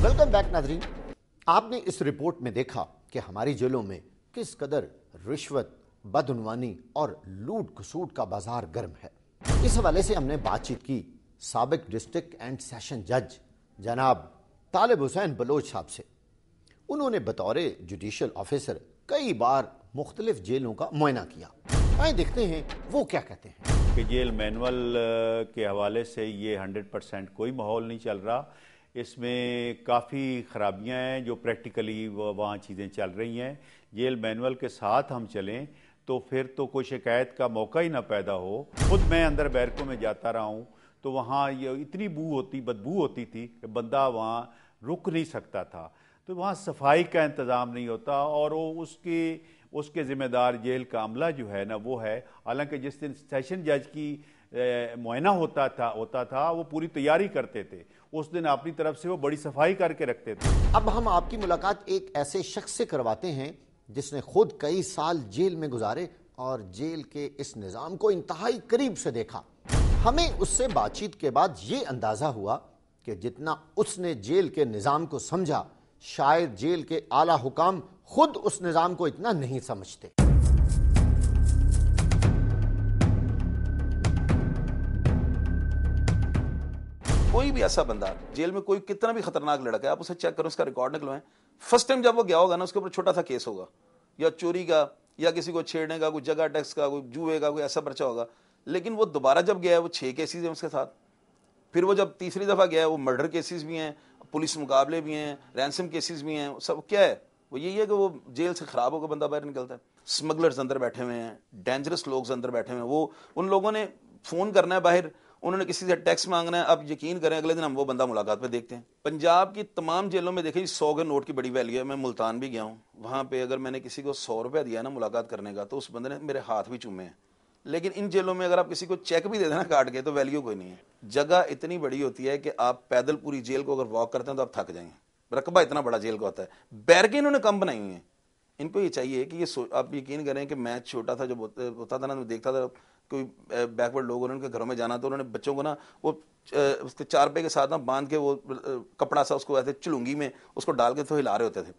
Welcome back नाजरीन। आपने इस रिपोर्ट में देखा कि हमारी जेलों में किस कदर रिश्वत, बदउनवानी और लूट खसूट का बाजार गर्म है। इस हवाले से हमने बातचीत की साबिक डिस्ट्रिक्ट एंड सेशन जज जनाब तालिब हुसैन बलोच साहब से। उन्होंने बतौर जुडिशल ऑफिसर कई बार मुख्तलिफ जेलों का मुआयना किया। आइए देखते हैं वो क्या कहते हैं। कि जेल मैनुअल के हवाले से ये 100% कोई माहौल नहीं चल रहा। इसमें काफ़ी ख़राबियाँ हैं जो प्रैक्टिकली वहाँ चीज़ें चल रही हैं। जेल मैनुअल के साथ हम चलें तो फिर तो कोई शिकायत का मौका ही ना पैदा हो। खुद मैं अंदर बैरकों में जाता रहा हूँ तो वहाँ ये इतनी बदबू होती थी कि बंदा वहाँ रुक नहीं सकता था। तो वहाँ सफाई का इंतज़ाम नहीं होता और वो उसके ज़िम्मेदार जेल का अमला जो है ना वो है। हालांकि जिस दिन सेशन जज की मुआयना होता था वो पूरी तैयारी करते थे। उस दिन अपनी तरफ से वो बड़ी सफाई करके रखते थे। अब हम आपकी मुलाकात एक ऐसे शख्स से करवाते हैं जिसने खुद कई साल जेल में गुजारे और जेल के इस निज़ाम को इंतहाई करीब से देखा। हमें उससे बातचीत के बाद ये अंदाज़ा हुआ कि जितना उसने जेल के निज़ाम को समझा, शायद जेल के आला हुकाम खुद उस निज़ाम को इतना नहीं समझते। कोई भी ऐसा बंदा जेल में, कोई कितना भी खतरनाक लड़का है, आप उसे चेक करो, उसका रिकॉर्ड निकलवाएं। फर्स्ट टाइम जब वो गया होगा ना, उसके ऊपर छोटा सा केस होगा, या चोरी का, या किसी को छेड़ने का, कोई जगह टैक्स का, कोई जुए का, कोई ऐसा पर्चा होगा। लेकिन वो दोबारा जब गया है, वो 6 केसेस हैं उसके साथ। फिर वो जब तीसरी दफा गया है, वो मर्डर केसेस भी हैं, पुलिस मुकाबले भी हैं, रैंसम केसेस भी हैं। सब क्या है, वो यही है कि वो जेल से खराब होकर बंदा बाहर निकलता है। स्मगलर्स अंदर बैठे हुए हैं, डेंजरस लोग अंदर बैठे हुए हैं। वो उन लोगों ने फोन करना है बाहर, उन्होंने किसी से टैक्स मांगना है। अब यकीन करें, अगले दिन हम वो बंदा मुलाकात पे देखते हैं। पंजाब की तमाम जेलों में देखिए 100 के नोट की बड़ी वैल्यू है। मैं मुल्तान भी गया हूँ, वहाँ पे अगर मैंने किसी को 100 रुपया दिया ना मुलाकात करने का, तो उस बंदे ने मेरे हाथ भी चूमे हैं। लेकिन इन जेलों में अगर आप किसी को चेक भी दे देना काट के, तो वैल्यू कोई नहीं है। जगह इतनी बड़ी होती है कि आप पैदल पूरी जेल को अगर वॉक करते हैं तो आप थक जाएंगे। रकबा इतना बड़ा जेल का होता है। बैरकें इन्होंने कम बनाई हुई हैं। इनको ये चाहिए कि ये आप यकीन करें कि मैं छोटा था, जब होता था ना, मैं देखता था कोई बैकवर्ड लोग उनके घरों में जाना, तो उन्होंने बच्चों को ना वो उसके 4 पे के साथ ना बांध के वो कपड़ा सा उसको ऐसे चुलूंगी में उसको डाल के तो हिला रहे होते थे।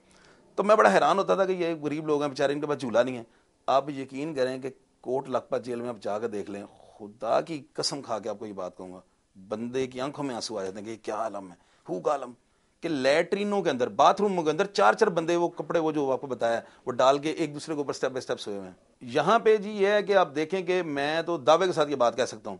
तो मैं बड़ा हैरान होता था कि ये गरीब लोग हैं बेचारे, इनके पास झूला नहीं है। आप यकीन करें कि कोट लखपत जेल में आप जाकर देख लें, खुदा की कसम खा के आपको ये बात कहूँगा, बंदे की आंखों में आंसू आ जाते हैं कि क्या आलम है, हु का आलम। कि लैट्रिनों के अंदर, बाथरूमों के अंदर 4-4 बंदे वो कपड़े, वो जो आपको बताया, वो डाल के एक दूसरे के ऊपर स्टेप बाय स्टेप सोए हुए हैं। यहाँ पे जी ये है कि आप देखें कि मैं तो दावे के साथ ये बात कह सकता हूँ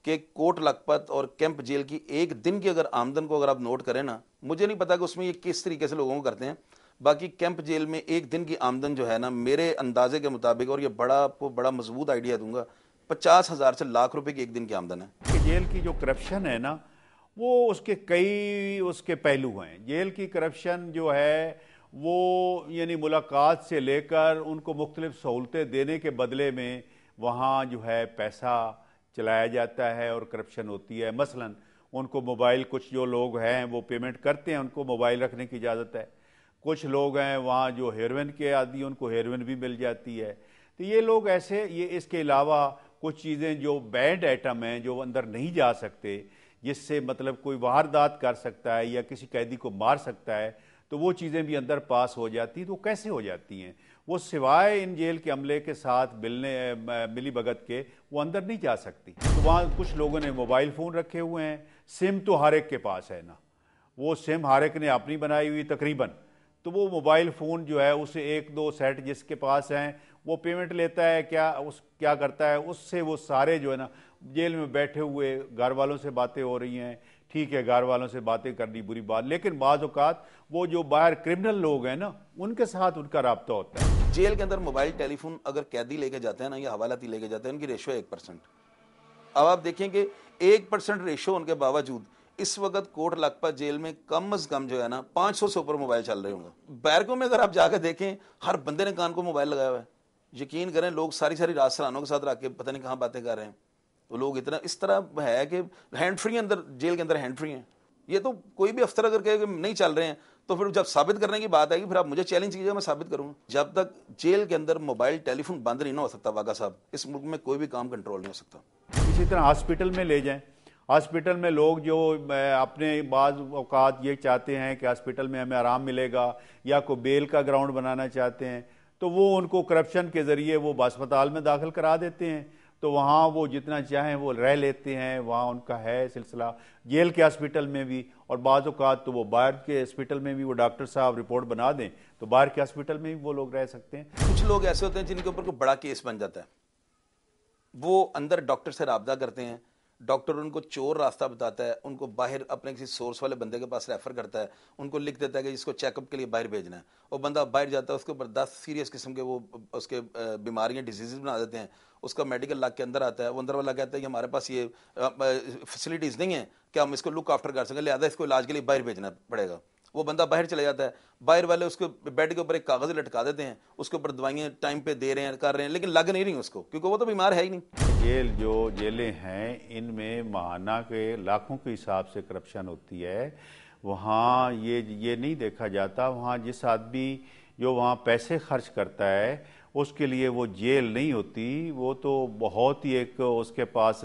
कि कोट लखपत और कैंप जेल की एक दिन की अगर आमदन को अगर आप नोट करें ना, मुझे नहीं पता कि उसमें ये किस तरीके से लोगों को करते हैं। बाकी कैंप जेल में एक दिन की आमदन जो है ना, मेरे अंदाजे के मुताबिक, और ये आपको बड़ा मजबूत आइडिया दूंगा, 50,000 से लाख रुपए की एक दिन की आमदन है। जेल की जो करप्शन है ना, वो उसके कई पहलू हैं। जेल की करप्शन जो है वो यानी मुलाकात से लेकर उनको मुख्तलिफ सहूलतें देने के बदले में वहाँ जो है पैसा चलाया जाता है और करप्शन होती है। मसलन उनको मोबाइल, कुछ जो लोग हैं वो पेमेंट करते हैं, उनको मोबाइल रखने की इजाज़त है। कुछ लोग हैं वहाँ जो हेरोइन के आदि, उनको हेरोइन भी मिल जाती है। तो ये लोग ऐसे, ये इसके अलावा कुछ चीज़ें जो बैंड आइटम हैं जो अंदर नहीं जा सकते, जिससे मतलब कोई वारदात कर सकता है या किसी कैदी को मार सकता है, तो वो चीज़ें भी अंदर पास हो जाती। तो कैसे हो जाती हैं वो, सिवाय इन जेल के अमले के साथ मिली भगत के वो अंदर नहीं जा सकती। तो वहाँ कुछ लोगों ने मोबाइल फ़ोन रखे हुए हैं। सिम तो हर एक के पास है ना, वो सिम हर एक ने अपनी बनाई हुई तकरीबन। तो वो मोबाइल फ़ोन जो है उसे 1-2 सेट जिसके पास हैं, वो पेमेंट लेता है, क्या करता है उससे, वो सारे जो है ना जेल में बैठे हुए घर वालों से बातें हो रही हैं। ठीक है, घर वालों से बातें करनी बुरी बात, लेकिन बाज़ औक़ात वो जो बाहर क्रिमिनल लोग हैं ना, उनके साथ उनका रब्ता होता है। जेल के अंदर मोबाइल टेलीफोन अगर कैदी लेके जाते हैं ना, या हवालाती लेके जाते हैं, उनकी रेशो 1%। अब आप देखें कि 1% रेशो होने के बावजूद इस वक्त कोट लखपत जेल में कम अज कम जो है ना 500 से ऊपर मोबाइल चल रहे होंगे। बैरकों में अगर आप जाकर देखें, हर बंदे ने कान को मोबाइल लगाया हुआ है। यकीन करें, लोग सारी सारी रात सलानों के साथ रख के पता नहीं कहाँ बातें कर रहे हैं। तो लोग इतना इस तरह है कि हैंड फ्री अंदर, जेल के अंदर हैंड फ्री हैं। ये तो कोई भी अफसर अगर कहे कि नहीं चल रहे हैं, तो फिर जब साबित करने की बात आएगी, फिर आप मुझे चैलेंज कीजिएगा, मैं साबित करूंगा। जब तक जेल के अंदर मोबाइल टेलीफोन बंद नहीं ना हो सकता वागा साहब, इस मुल्क में कोई भी काम कंट्रोल नहीं हो सकता। इसी तरह हॉस्पिटल में ले जाएं, हॉस्पिटल में लोग जो अपने बाज़ औकात ये चाहते हैं कि हॉस्पिटल में हमें आराम मिलेगा या कोई बेल का ग्राउंड बनाना चाहते हैं, तो वो उनको करप्शन के ज़रिए वो अस्पताल में दाखिल करा देते हैं, तो वहाँ वो जितना चाहें वो रह लेते हैं। वहाँ उनका है सिलसिला जेल के हॉस्पिटल में भी, और बाज़ औक़ात तो वो बाहर के हॉस्पिटल में भी वो डॉक्टर साहब रिपोर्ट बना दें तो बाहर के हॉस्पिटल में भी वो लोग रह सकते हैं। कुछ लोग ऐसे होते हैं जिनके ऊपर कोई बड़ा केस बन जाता है, वो अंदर डॉक्टर से राब्ता करते हैं, डॉक्टर उनको चोर रास्ता बताता है, उनको बाहर अपने किसी सोर्स वाले बंदे के पास रेफर करता है, उनको लिख देता है कि इसको चेकअप के लिए बाहर भेजना है। वो बंदा बाहर जाता है, उसके ऊपर 10 सीरियस किस्म के वो उसके बीमारियां डिजीज़ बना देते हैं, उसका मेडिकल लाग के अंदर आता है, वो अंदर वाला कहता है कि हमारे पास ये फैसिलिटीज़ नहीं है कि हम इसको लुक आफ्टर कर सकें, लिहाजा इसको इलाज के लिए बाहर भेजना पड़ेगा। वो बंदा बाहर चला जाता है, बाहर वाले उसको बेड के ऊपर एक कागज़ लटका देते हैं, उसके ऊपर दवाइयाँ टाइम पे दे रहे हैं, कर रहे हैं, लेकिन लग नहीं रही उसको, क्योंकि वो तो बीमार है ही नहीं। जो जेलें हैं इनमें माहाना के लाखों के हिसाब से करप्शन होती है। वहाँ ये नहीं देखा जाता, वहाँ जिस आदमी जो वहाँ पैसे खर्च करता है उसके लिए वो जेल नहीं होती, वो तो बहुत ही एक उसके पास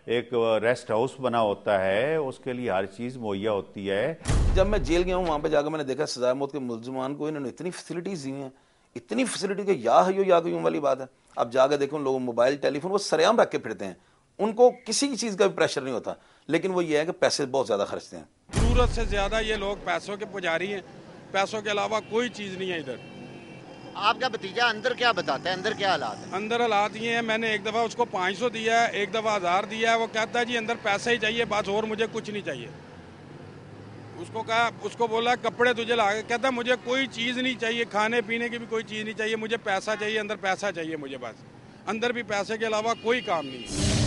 एक रेस्ट हाउस बना होता है, उसके लिए हर चीज़ मुहैया होती है। जब मैं जेल गया हूँ वहाँ पे जाकर मैंने देखा सजाए मौत के मुल्ज़िमान को इन्होंने इतनी फैसिलिटीज़ दी हैं, इतनी फैसिलिटी कि या कयूं वाली बात है। अब जाकर देखो लोग मोबाइल टेलीफोन वो सरेआम रख के फिरते हैं, उनको किसी की चीज़ का भी प्रेशर नहीं होता, लेकिन वो ये है कि पैसे बहुत ज़्यादा खर्चते हैं। ज़रूरत से ज़्यादा ये लोग पैसों के पुजारी हैं, पैसों के अलावा कोई चीज़ नहीं है इधर। आपका भतीजा अंदर क्या बताता है, अंदर क्या हालात है? अंदर हालात ये हैं, मैंने एक दफ़ा उसको 500 दिया है, एक दफ़ा 1000 दिया है, वो कहता है जी अंदर पैसा ही चाहिए बस, और मुझे कुछ नहीं चाहिए। उसको कहा, उसको बोला कपड़े तुझे ला, कहता मुझे कोई चीज़ नहीं चाहिए, खाने पीने की भी कोई चीज़ नहीं चाहिए, मुझे पैसा चाहिए, अंदर पैसा चाहिए मुझे बस। अंदर भी पैसे के अलावा कोई काम नहीं है।